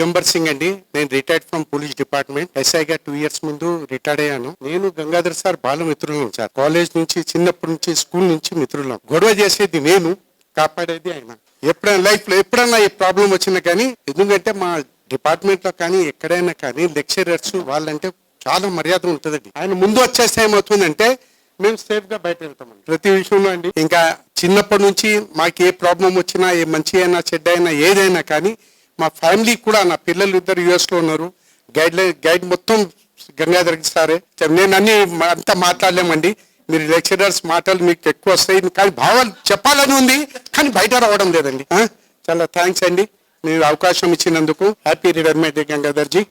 దిగంబర్ సింగ్ అండి. నేను retired from police department. ఎస్ఐగా 2 years ముందు రిటైర్డ్ అయ్యాను. నేను గంగాధర్ సార్ బాలమిత్రులం సార్. కాలేజ్ నుంచి, చిన్నప్పటి నుంచి, స్కూల్ నుంచి మిత్రులం. గొడవ చేసేది నేను, కాపాడేది ఆయన. ఎప్పుడైనా లైఫ్ లో ఎప్పుడైనా ఈ ప్రాబ్లం వచ్చినా కానీ, ఎందుకంటే మా డిపార్ట్మెంట్ లో కానీ ఎక్కడైనా కానీ లెక్చరర్స్ వాళ్ళంటే చాలా మర్యాద ఉంటుందండి. ఆయన ముందు వచ్చేస్తే ఏమవుతుందంటే మేము సేఫ్ గా బయట వెళ్తామండి ప్రతి విషయంలో అండి. ఇంకా చిన్నప్పటి నుంచి మాకు ఏ ప్రాబ్లం వచ్చినా, ఏ మంచి అయినా చెడ్డ అయినా ఏదైనా కానీ మా ఫ్యామిలీ కూడా, నా పిల్లలు ఇద్దరు US లో ఉన్నారు. గైడ్ మొత్తం గంగాధర్ సారే. నేను అన్ని అంతా మాట్లాడలేమండి. మీరు లెక్చరర్స్ మాటలు మీకు ఎక్కువ వస్తాయి, కానీ భావాలు చెప్పాలని ఉంది కానీ బయట రావడం లేదండి. చాలా థ్యాంక్స్ అండి మీరు అవకాశం ఇచ్చినందుకు. Happy retirement Gangadhar G.